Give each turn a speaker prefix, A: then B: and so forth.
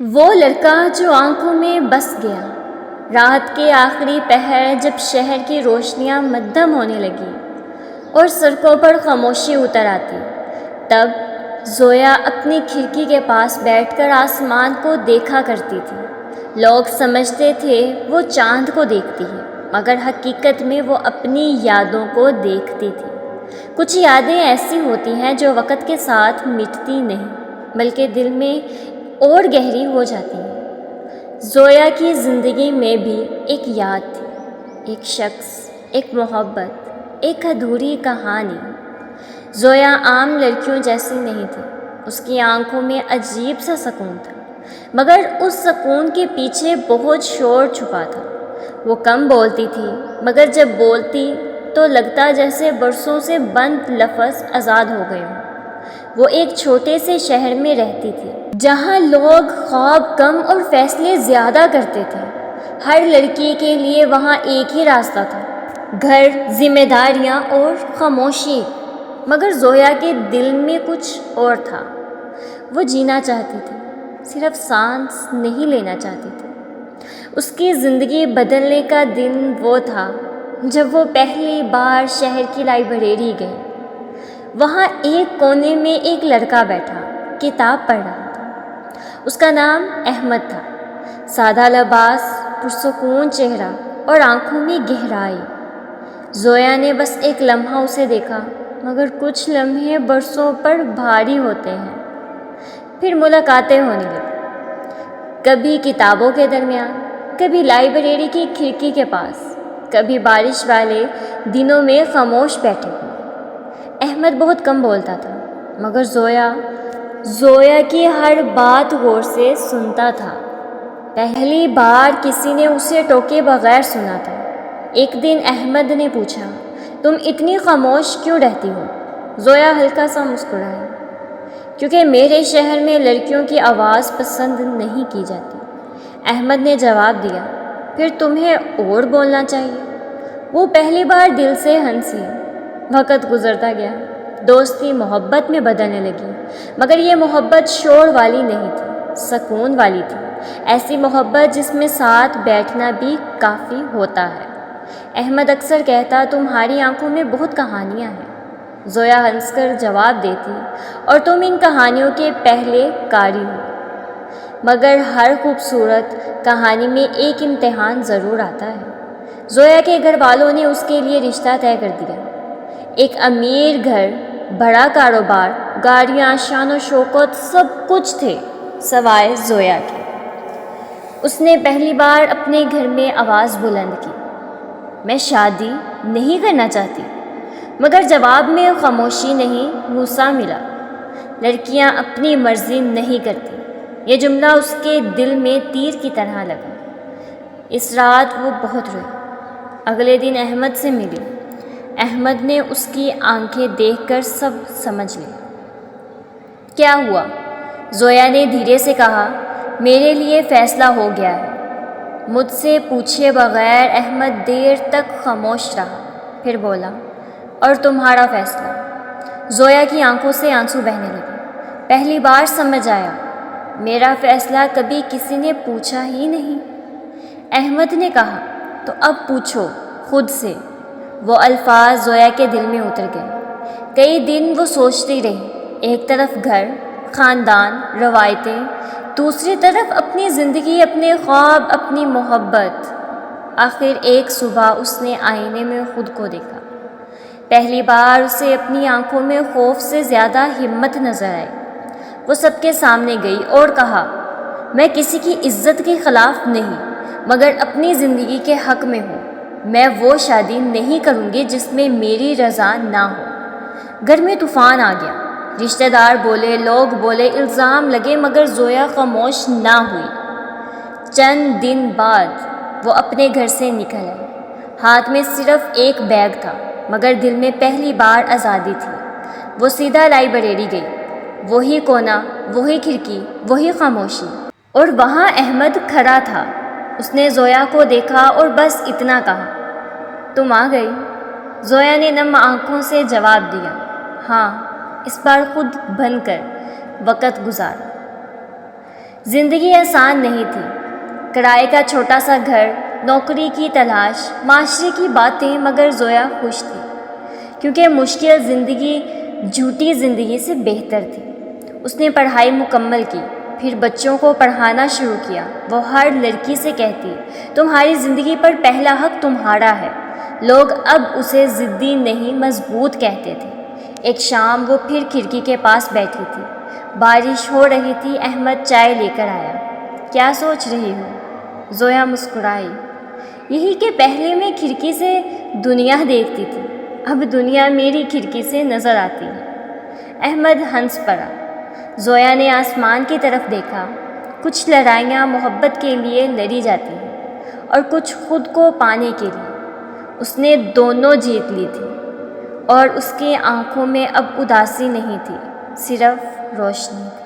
A: وہ لڑکا جو آنکھوں میں بس گیا۔ رات کے آخری پہر جب شہر کی روشنیاں مدھم ہونے لگی اور سڑکوں پر خاموشی اتر آتی، تب زویا اپنی کھڑکی کے پاس بیٹھ کر آسمان کو دیکھا کرتی تھی۔ لوگ سمجھتے تھے وہ چاند کو دیکھتی ہے، مگر حقیقت میں وہ اپنی یادوں کو دیکھتی تھی۔ کچھ یادیں ایسی ہوتی ہیں جو وقت کے ساتھ مٹتی نہیں بلکہ دل میں اور گہری ہو جاتی ہیں۔ زویا کی زندگی میں بھی ایک یاد تھی، ایک شخص، ایک محبت، ایک ادھوری کہانی۔ زویا عام لڑکیوں جیسی نہیں تھی۔ اس کی آنکھوں میں عجیب سا سکون تھا، مگر اس سکون کے پیچھے بہت شور چھپا تھا۔ وہ کم بولتی تھی، مگر جب بولتی تو لگتا جیسے برسوں سے بند لفظ آزاد ہو گئے ہوں۔ وہ ایک چھوٹے سے شہر میں رہتی تھی، جہاں لوگ خواب کم اور فیصلے زیادہ کرتے تھے۔ ہر لڑکی کے لیے وہاں ایک ہی راستہ تھا، گھر، ذمہ داریاں اور خاموشی۔ مگر زویا کے دل میں کچھ اور تھا۔ وہ جینا چاہتی تھی، صرف سانس نہیں لینا چاہتی تھی۔ اس کی زندگی بدلنے کا دن وہ تھا جب وہ پہلی بار شہر کی لائبریری گئی۔ وہاں ایک کونے میں ایک لڑکا بیٹھا کتاب پڑھ رہا تھا۔ اس کا نام احمد تھا۔ سادہ لباس، پرسکون چہرہ اور آنکھوں میں گہرائی۔ زویا نے بس ایک لمحہ اسے دیکھا، مگر کچھ لمحے برسوں پر بھاری ہوتے ہیں۔ پھر ملاقاتیں ہونے لگیں، کبھی کتابوں کے درمیان، کبھی لائبریری کی کھڑکی کے پاس، کبھی بارش والے دنوں میں خاموش بیٹھے ہوئے۔ احمد بہت کم بولتا تھا، مگر زویا کی ہر بات غور سے سنتا تھا۔ پہلی بار کسی نے اسے ٹوکے بغیر سنا تھا۔ ایک دن احمد نے پوچھا، تم اتنی خاموش کیوں رہتی ہو؟ زویا ہلکا سا مسکرائی، کیونکہ میرے شہر میں لڑکیوں کی آواز پسند نہیں کی جاتی۔ احمد نے جواب دیا، پھر تمہیں اور بولنا چاہیے۔ وہ پہلی بار دل سے ہنسی۔ وقت گزرتا گیا، دوستی محبت میں بدلنے لگی، مگر یہ محبت شور والی نہیں تھی، سکون والی تھی۔ ایسی محبت جس میں ساتھ بیٹھنا بھی کافی ہوتا ہے۔ احمد اکثر کہتا، تمہاری آنکھوں میں بہت کہانیاں ہیں۔ زویا ہنس کر جواب دیتی، اور تم ان کہانیوں کے پہلے قاری ہو۔ مگر ہر خوبصورت کہانی میں ایک امتحان ضرور آتا ہے۔ زویا کے گھر والوں نے اس کے لیے رشتہ طے کر دیا۔ ایک امیر گھر، بڑا کاروبار، گاڑیاں، شان و شوکت، سب کچھ تھے سوائے زویا کے۔ اس نے پہلی بار اپنے گھر میں آواز بلند کی، میں شادی نہیں کرنا چاہتی۔ مگر جواب میں خاموشی نہیں، غصہ ملا۔ لڑکیاں اپنی مرضی نہیں کرتی۔ یہ جملہ اس کے دل میں تیر کی طرح لگا۔ اس رات وہ بہت روئی۔ اگلے دن احمد سے ملی۔ احمد نے اس کی آنکھیں دیکھ کر سب سمجھ لیا۔ کیا ہوا؟ زویا نے دھیرے سے کہا، میرے لیے فیصلہ ہو گیا ہے۔ مجھ سے پوچھے بغیر احمد دیر تک خاموش رہا، پھر بولا، اور تمہارا فیصلہ؟ زویا کی آنکھوں سے آنسو بہنے لگے۔ پہلی بار سمجھ آیا، میرا فیصلہ کبھی کسی نے پوچھا ہی نہیں۔ احمد نے کہا، تو اب پوچھو خود سے۔ وہ الفاظ زویا کے دل میں اتر گئے۔ کئی دن وہ سوچتی رہی، ایک طرف گھر، خاندان، روایتیں، دوسری طرف اپنی زندگی، اپنے خواب، اپنی محبت۔ آخر ایک صبح اس نے آئینے میں خود کو دیکھا۔ پہلی بار اسے اپنی آنکھوں میں خوف سے زیادہ ہمت نظر آئی۔ وہ سب کے سامنے گئی اور کہا، میں کسی کی عزت کے خلاف نہیں، مگر اپنی زندگی کے حق میں ہوں۔ میں وہ شادی نہیں کروں گی جس میں میری رضا نہ ہو۔ گھر میں طوفان آ گیا۔ رشتہ دار بولے، لوگ بولے، الزام لگے، مگر زویا خاموش نہ ہوئی۔ چند دن بعد وہ اپنے گھر سے نکل آئی۔ ہاتھ میں صرف ایک بیگ تھا، مگر دل میں پہلی بار آزادی تھی۔ وہ سیدھا لائبریری گئی۔ وہی کونا، وہی کھڑکی، وہی خاموشی، اور وہاں احمد کھڑا تھا۔ اس نے زویا کو دیکھا اور بس اتنا کہا، تم آ گئی؟ زویا نے نم آنکھوں سے جواب دیا، ہاں، اس بار خود بن کر۔ وقت گزارا۔ زندگی آسان نہیں تھی، کرائے کا چھوٹا سا گھر، نوکری کی تلاش، معاشرے کی باتیں، مگر زویا خوش تھی کیونکہ مشکل زندگی جھوٹی زندگی سے بہتر تھی۔ اس نے پڑھائی مکمل کی، پھر بچوں کو پڑھانا شروع کیا۔ وہ ہر لڑکی سے کہتی، تمہاری زندگی پر پہلا حق تمہارا ہے۔ لوگ اب اسے ضدی نہیں مضبوط کہتے تھے۔ ایک شام وہ پھر کھڑکی کے پاس بیٹھی تھی، بارش ہو رہی تھی۔ احمد چائے لے کر آیا۔ کیا سوچ رہی ہو؟ زویا مسکرائی۔ یہی کہ پہلے میں کھڑکی سے دنیا دیکھتی تھی، اب دنیا میری کھڑکی سے نظر آتی ہے۔ احمد ہنس پڑا۔ زویا نے آسمان کی طرف دیکھا۔ کچھ لڑائیاں محبت کے لیے لڑی جاتی ہیں اور کچھ خود کو پانے کے لیے۔ اس نے دونوں جیت لی تھی اور اس کی آنکھوں میں اب اداسی نہیں تھی، صرف روشنی تھی۔